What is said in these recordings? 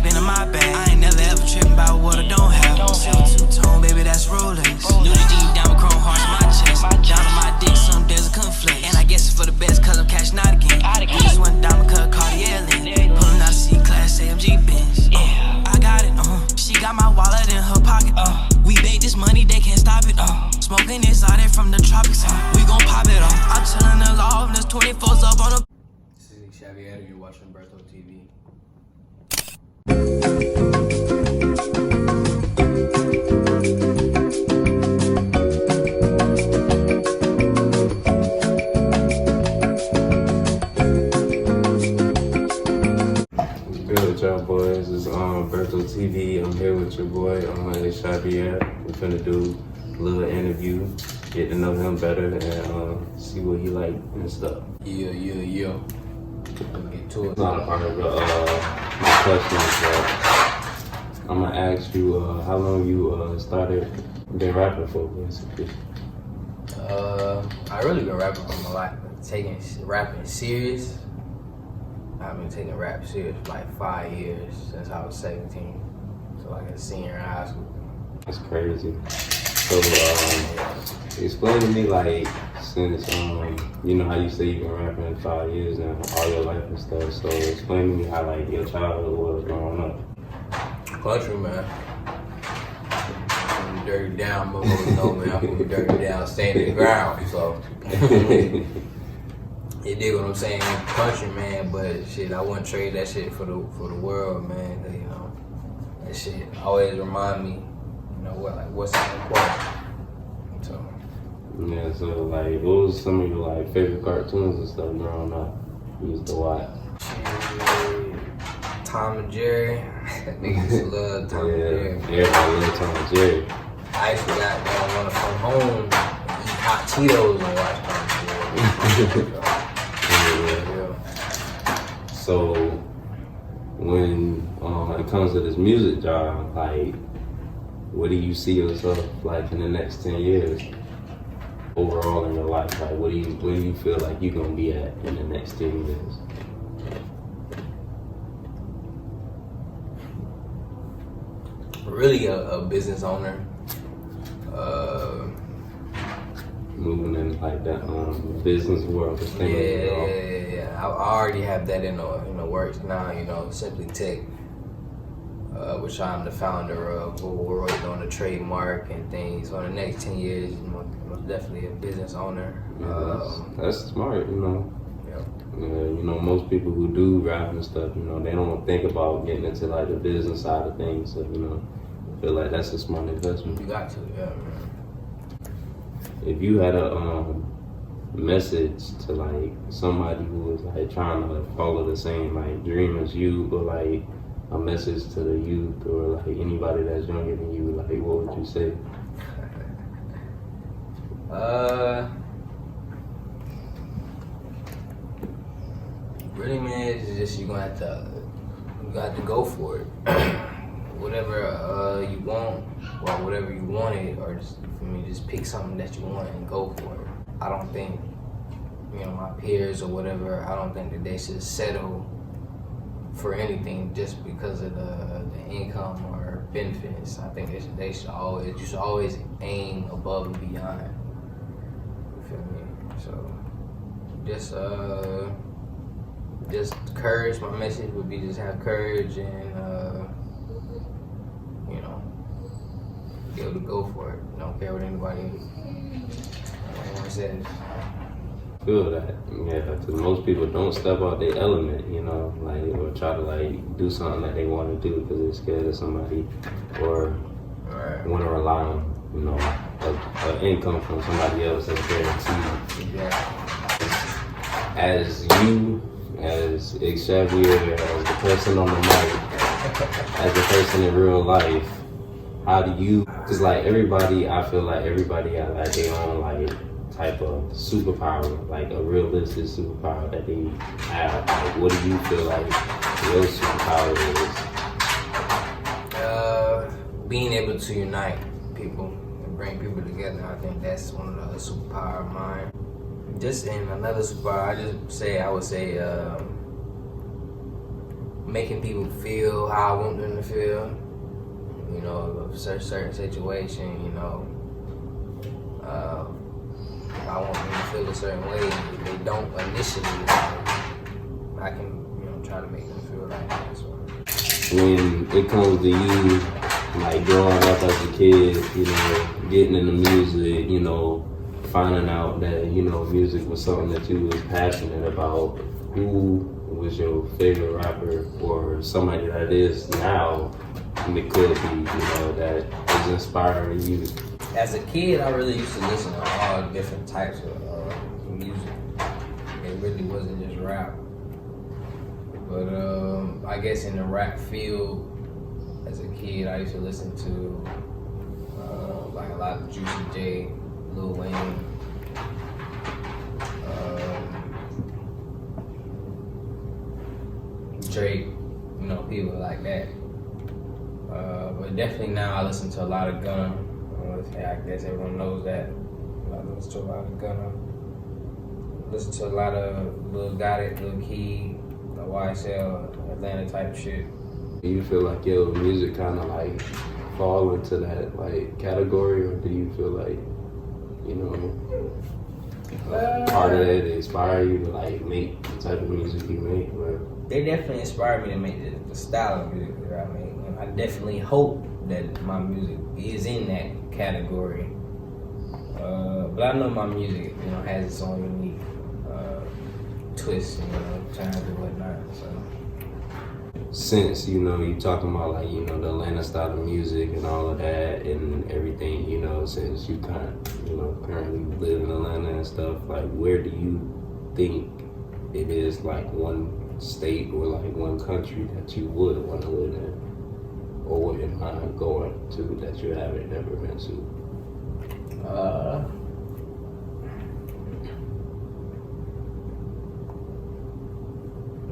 spinning my bag. I ain't never ever tripping about what I don't have. Silver two-tone, baby, that's Rolex. New to G, down with chrome hearts in my chest. Down on my dick, some days a conflict. And I guess it's for the best, cause I'm cashing out again. Just one diamond cut Cartier lens. Pulling out a C-class AMG Benz. I got it, She got my wallet in her pocket, We made this money, they can't stop it, Smoking this out there from the tropics, We gon' pop it, I'm chillin' the law, and there's 24s up on the. This is Xavíer, and you're watching BertoTV. Good job, boys. It's BertoTV. I'm here with your boy, Xavíer. We're finna do a little interview, get to know him better, and see what he like and stuff. Yeah. Let's get to it. It's not a part of my questions, but I'm gonna ask you how long you been rapping for, basically. I really been rapping for my life, taking rapping serious. I've been taking rap serious for like 5 years, since I was 17, so like a senior in high school. That's crazy. So, explain to me, like, since, you know how you say you've been rapping 5 years now, all your life and stuff, so explain to me how, like, your childhood was growing up. Country, man. I'm dirty down, motherfuckers know, man. I'm dirty down, staying in the ground, so. You dig what I'm saying? Country, man, but shit, I wouldn't trade that shit for the world, man. You know, that shit always remind me, you know, what's important. So. Yeah, so like, what was some of your like favorite cartoons and stuff growing up? You used to watch? Tom and Jerry. Niggas love Tom and Jerry. Everybody loved Tom and Jerry. I used to want to come home and eat hot Cheetos and watch Tom and Jerry. So when it comes to this music job, like, what do you see yourself like in the next 10 years overall in your life? Like, where do you feel like you're gonna be at in the next 10 years? Really a business owner. Moving in like that business world. Yeah. I already have that in the works now. You know, Simply Tech, which I'm the founder of. We're working on the trademark and things. So in the next 10 years, I'm definitely a business owner. Yeah, that's smart. You know. Yeah. You know, most people who do rap and stuff, you know, they don't think about getting into like the business side of things. So, you know, I feel like that's a smart investment. You got to, yeah, man. If you had a message to like somebody who was like trying to like follow the same like dream as you, or like a message to the youth or like anybody that's younger than you, like what would you say? Really, man, it's just you got to go for it. Whatever you want, or whatever you wanted, or just, for me, just pick something that you want and go for it. I don't think, you know, my peers or whatever, I don't think that they should settle for anything just because of the income or benefits. I think you should always aim above and beyond. You feel me? So just courage. My message would be just have courage and you know, be able to go for it. Don't care what anybody says. Feel that, yeah, because most people don't step out their element, you know, like, or try to like do something that they want to do because they're scared of somebody, or want to rely on, you know, an income from somebody else that's guaranteed. Yeah. As you, as Xavíer, as the person on the mic, as the person in real life, how do you, because like everybody, I feel like everybody has like their own like type of superpower, like a realistic superpower that they have. Like, what do you feel like your superpower is? Being able to unite people and bring people together. I think that's one of the superpower of mine. Just in another superpower, I would say making people feel how I want them to feel. You know, a certain situation, you know, I want them to feel a certain way. If they don't initially, I can, you know, try to make them feel like that. So. When it comes to you, like growing up as a kid, you know, getting into music, you know, finding out that, you know, music was something that you was passionate about, who was your favorite rapper or somebody that is now, and it could be, you know, that is inspiring you? As a kid, I really used to listen to all different types of music. It really wasn't just rap. But I guess in the rap field, as a kid, I used to listen to like a lot of Juicy J, Lil Wayne, Drake, you know, people like that. But definitely now I listen to a lot of Gunna. I guess everyone knows that. I listen to a lot of Gunna. Listen to a lot of Lil Gotti, Lil Key, YSL, Atlanta type shit. Do you feel like your music kind of like fall into that like category, or do you feel like, you know, part of that inspire you to like make the type of music you make? Or? They definitely inspired me to make the style of music that I make. And I definitely hope that my music is in that category. But I know my music, you know, has its own unique twists, you know, times and whatnot. So. Since, you know, you talking about like, you know, the Atlanta style of music and all of that and everything, you know, since you currently live in Atlanta and stuff, like where do you think it is like one state or like one country that you would want to live in or wouldn't mind going to that you haven't never been to?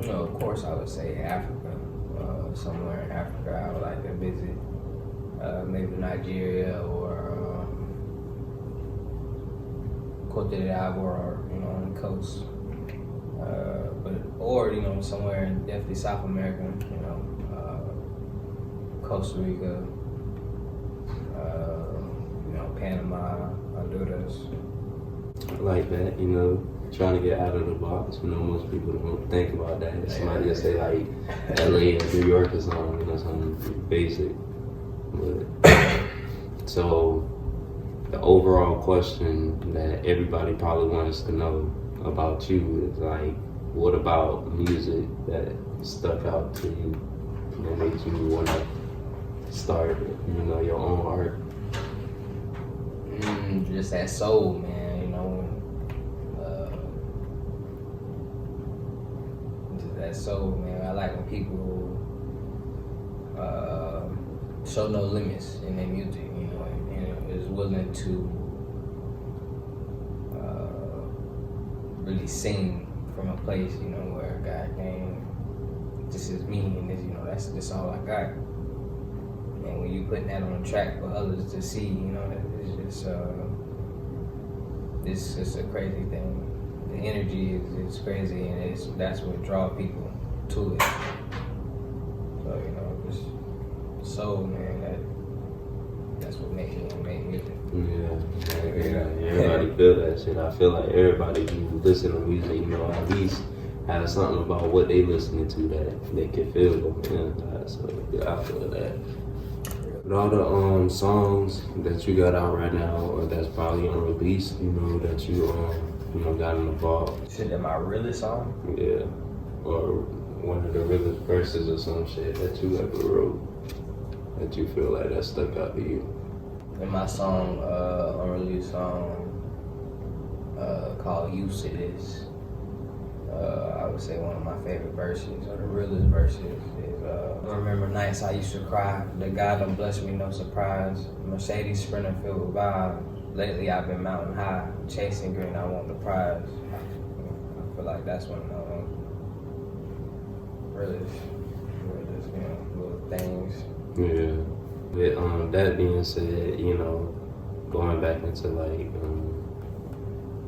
You know, of course I would say Africa. Somewhere in Africa I would like to visit. Maybe Nigeria or Cote d'Ivoire, you know, on the coast. Or, you know, somewhere in definitely South America, you know, Costa Rica, you know, Panama, Honduras. I like that, you know, trying to get out of the box. You know, most people don't think about that. Somebody will say like LA or New York or something, you know, something basic. But, so the overall question that everybody probably wants to know about you is like, what about music that stuck out to you that made you want to start, you know, your own art? Just that soul, man, you know. Just that soul, man. I like when people show no limits in their music, you know, and is willing to really sing from a place, you know, where God dang, this is me and this, you know, that's all I got. And when you put that on a track for others to see, you know, it's just a crazy thing. The energy is crazy, and that's what draws people to it. So, you know, just soul, man, that's what makes me make music. Yeah, everybody feel that shit. I feel like everybody who listen to music, you know, at least have something about what they listening to that they can feel them inside. So yeah, I feel that. With all the songs that you got out right now, or that's probably on release, you know, that you know, got in the vault. Shit, that my realest song? Yeah, or one of the realest verses or some shit that you ever wrote that you feel like that stuck out to you. In my song, unreleased song called Use It Is, I would say one of my favorite verses, or the realest verses, is I remember nights I used to cry, that God done blessed me, no surprise. Mercedes Sprinter filled with vibes. Lately I've been mountain high, chasing green, I want the prize. I feel like that's one of the realest, you know, little things. Yeah. With that being said, you know, going back into like,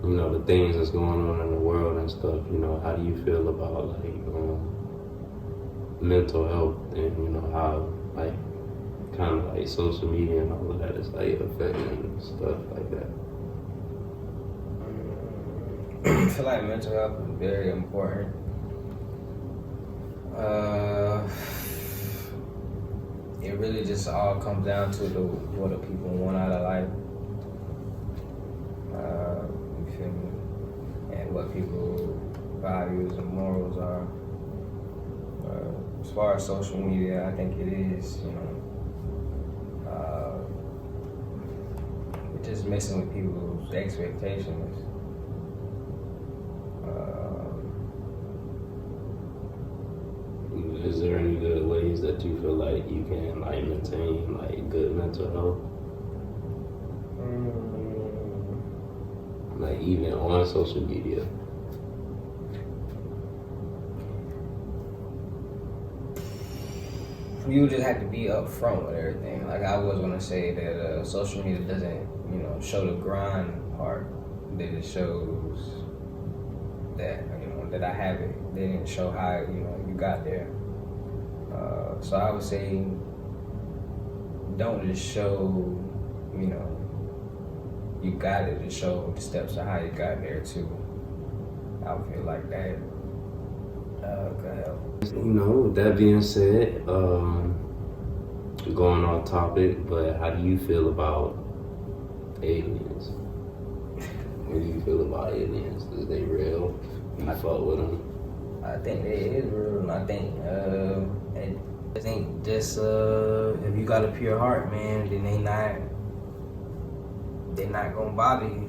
you know, the things that's going on in the world and stuff, you know, how do you feel about like mental health and you know how like kind of like social media and all of that is like affecting stuff like that. I feel like mental health is very important. It really just all comes down to what do people want out of life. You feel me? And what people's values and morals are. As far as social media, I think it is, you know, it's just messing with people's expectations. Is there any good ways that you feel like you can like maintain like good mental health? Like even on social media? You just have to be upfront with everything. Like I was gonna say that social media doesn't, you know, show the grind part. That it shows that, you know, that I have it. They didn't show how, you know, you got there. So I would say, don't just show, you know, you got it. Just show the steps of how you got there too. I would feel like that could help. You know, with that being said, going off topic, but how do you feel about aliens? What do you feel about aliens? Is they real? You fuck with them? I think it is real, and I think just if you got a pure heart, man, then they're not gonna bother you.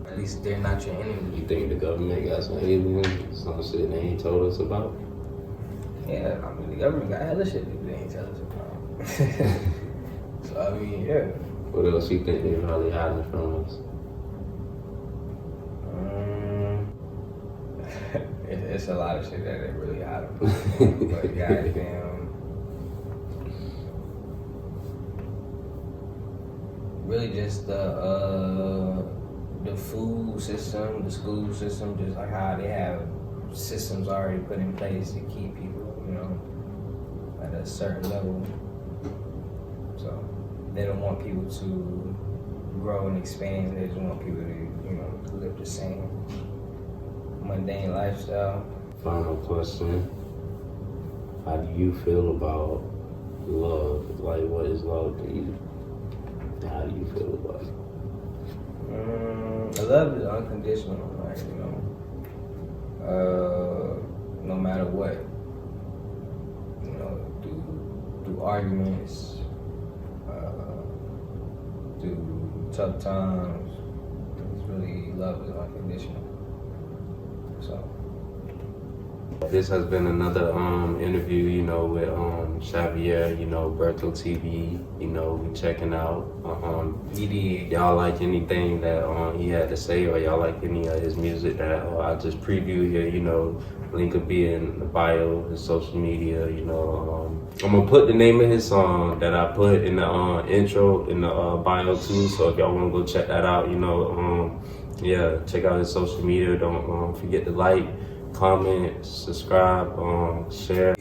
At least they're not your enemy. You think the government got some aliens, some shit they ain't told us about? Yeah, I mean the government got hella shit that they ain't tell us about. So I mean, yeah. What else you think they're really hiding from us? It's a lot of shit that they really hiding from. But goddamn, really just the food system, the school system, just like how they have systems already put in place to keep people, you know, at a certain level. So they don't want people to grow and expand. They just want people to, you know, live the same mundane lifestyle. Final question. How do you feel about love? Like, what is love to you? How do you feel about it? Love is unconditional, like, you know. No matter what, you know, through arguments, through tough times, it's really, love is unconditional. So. This has been another interview, you know, with Xavíer, you know, BertoTV, you know, we checking out. Y'all like anything that he had to say, or y'all like any of his music that I just previewed here, you know, link will be in the bio, his social media, you know. I'm gonna put the name of his song that I put in the intro in the bio too, so if y'all wanna go check that out, you know, yeah, check out his social media. Don't forget to like, comment, subscribe, share.